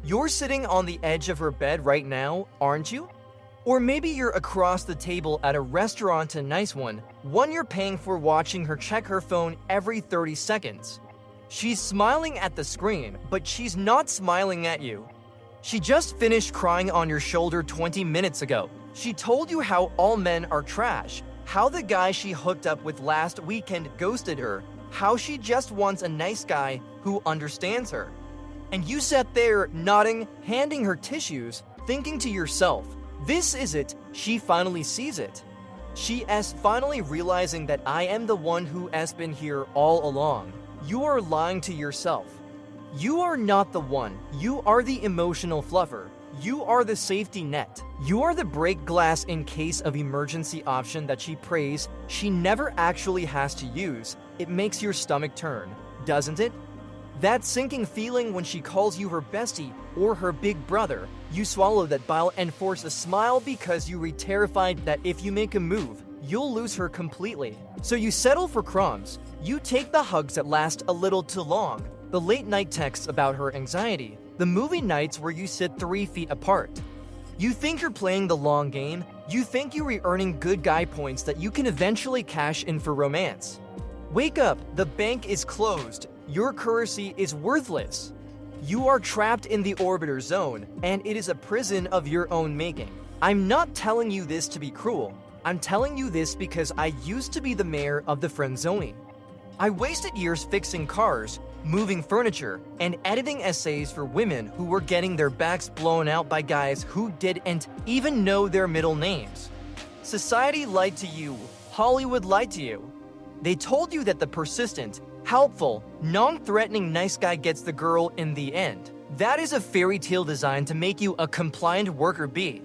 You're sitting on the edge of her bed right now, aren't you? Or maybe you're across the table at a restaurant, a nice one you're paying for, watching her check her phone every 30 seconds. She's smiling at the screen, but she's not smiling at you. She just finished crying on your shoulder 20 minutes ago. She told you how all men are trash, how the guy she hooked up with last weekend ghosted her, how she just wants a nice guy who understands her. And you sat there nodding, handing her tissues, thinking to yourself, this is it, she finally sees it. She is finally realizing that I am the one who has been here all along. You are lying to yourself. You are not the one. You are the emotional fluffer. You are the safety net. You are the break glass in case of emergency option that she prays she never actually has to use. It makes your stomach turn, doesn't it? That sinking feeling when she calls you her bestie or her big brother. You swallow that bile and force a smile because you are terrified that if you make a move, you'll lose her completely. So you settle for crumbs. You take the hugs that last a little too long, the late night texts about her anxiety, the movie nights where you sit 3 feet apart. You think you're playing the long game. You think you're earning good guy points that you can eventually cash in for romance. Wake up, the bank is closed. Your currency is worthless. You are trapped in the orbiter zone, and it is a prison of your own making. I'm not telling you this to be cruel. I'm telling you this because I used to be the mayor of the Friendzone. I wasted years fixing cars, moving furniture, and editing essays for women who were getting their backs blown out by guys who didn't even know their middle names. Society lied to you. Hollywood lied to you. They told you that the persistent, helpful, non-threatening nice guy gets the girl in the end. That is a fairy tale designed to make you a compliant worker bee.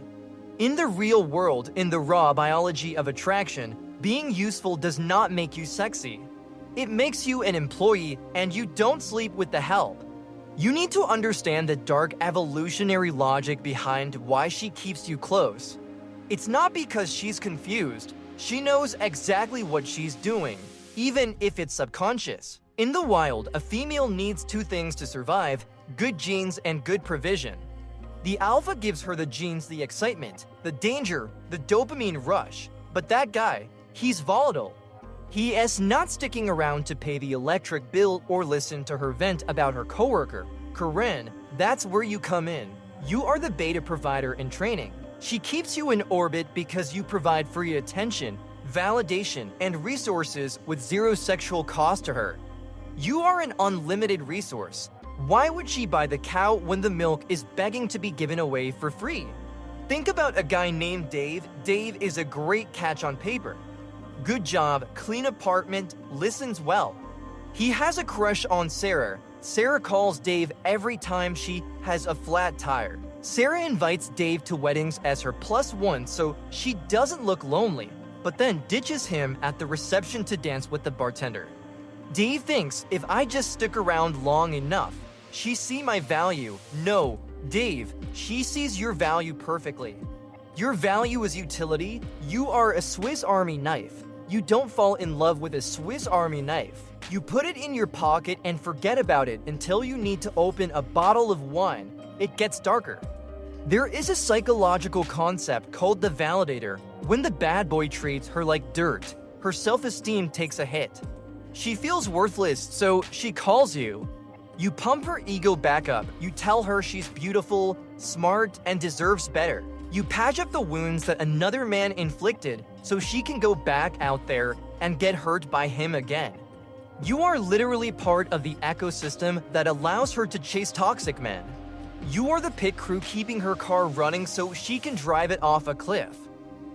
In the real world, in the raw biology of attraction, being useful does not make you sexy. It makes you an employee, and you don't sleep with the help. You need to understand the dark evolutionary logic behind why she keeps you close. It's not because she's confused. She knows exactly what she's doing, even if it's subconscious. In the wild, a female needs 2 things to survive: good genes and good provision. The alpha gives her the genes, the excitement, the danger, the dopamine rush. But that guy, he's volatile. He is not sticking around to pay the electric bill or listen to her vent about her coworker. Karen, that's where you come in. You are the beta provider in training. She keeps you in orbit because you provide free attention, validation, and resources with 0 sexual cost to her. You are an unlimited resource. Why would she buy the cow when the milk is begging to be given away for free? Think about a guy named Dave. Dave is a great catch on paper. Good job, clean apartment, listens well. He has a crush on Sarah. Sarah calls Dave every time she has a flat tire. Sarah invites Dave to weddings as her +1 so she doesn't look lonely, but then ditches him at the reception to dance with the bartender. Dave thinks, if I just stick around long enough, she see my value. No, Dave, she sees your value perfectly. Your value is utility. You are a Swiss Army knife. You don't fall in love with a Swiss Army knife. You put it in your pocket and forget about it until you need to open a bottle of wine. It gets darker. There is a psychological concept called the validator. When the bad boy treats her like dirt, her self-esteem takes a hit. She feels worthless, so she calls you. You pump her ego back up. You tell her she's beautiful, smart, and deserves better. You patch up the wounds that another man inflicted so she can go back out there and get hurt by him again. You are literally part of the ecosystem that allows her to chase toxic men. You are the pit crew keeping her car running so she can drive it off a cliff.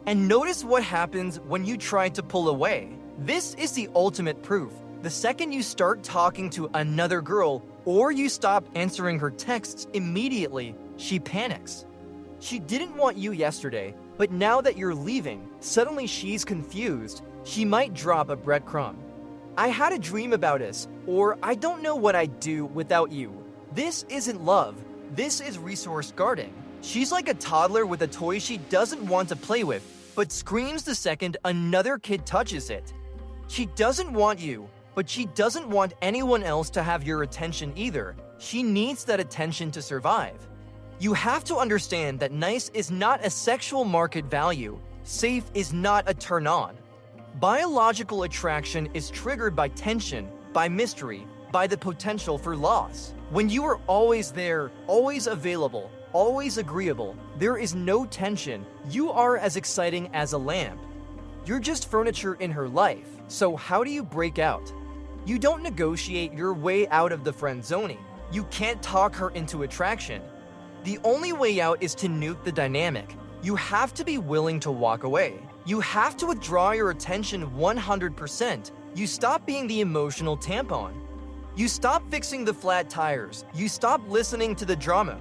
And notice what happens when you try to pull away. This is the ultimate proof. The second you start talking to another girl or you stop answering her texts immediately, she panics. She didn't want you yesterday, but now that you're leaving, suddenly she's confused. She might drop a breadcrumb. I had a dream about us, or I don't know what I'd do without you. This isn't love. This is resource guarding. She's like a toddler with a toy she doesn't want to play with, but screams the second another kid touches it. She doesn't want you, but she doesn't want anyone else to have your attention either. She needs that attention to survive. You have to understand that nice is not a sexual market value. Safe is not a turn on. Biological attraction is triggered by tension, by mystery, by the potential for loss. When you are always there, always available, always agreeable, there is no tension. You are as exciting as a lamp. You're just furniture in her life. So how do you break out? You don't negotiate your way out of the friend zoning. You can't talk her into attraction. The only way out is to nuke the dynamic. You have to be willing to walk away. You have to withdraw your attention 100%. You stop being the emotional tampon. You stop fixing the flat tires. You stop listening to the drama.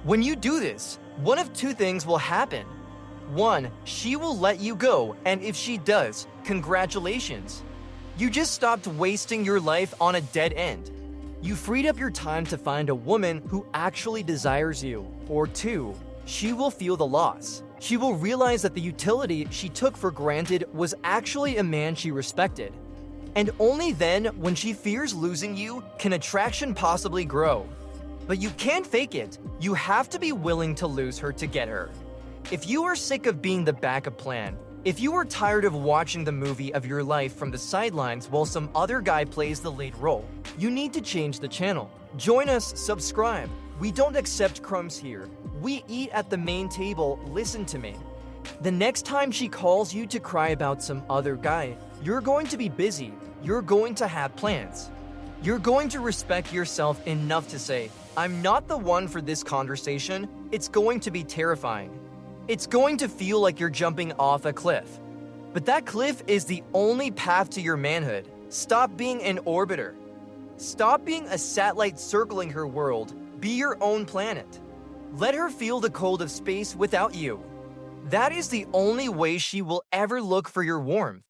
When you do this, one of two things will happen. One, she will let you go, and if she does, congratulations. You just stopped wasting your life on a dead end. You freed up your time to find a woman who actually desires you. Or two, she will feel the loss. She will realize that the utility she took for granted was actually a man she respected. And only then, when she fears losing you, can attraction possibly grow. But you can't fake it. You have to be willing to lose her to get her. If you are sick of being the backup plan, if you are tired of watching the movie of your life from the sidelines while some other guy plays the lead role, you need to change the channel. Join us, subscribe. We don't accept crumbs here. We eat at the main table, listen to me. The next time she calls you to cry about some other guy, you're going to be busy. You're going to have plans. You're going to respect yourself enough to say, I'm not the one for this conversation. It's going to be terrifying. It's going to feel like you're jumping off a cliff. But that cliff is the only path to your manhood. Stop being an orbiter. Stop being a satellite circling her world. Be your own planet. Let her feel the cold of space without you. That is the only way she will ever look for your warmth.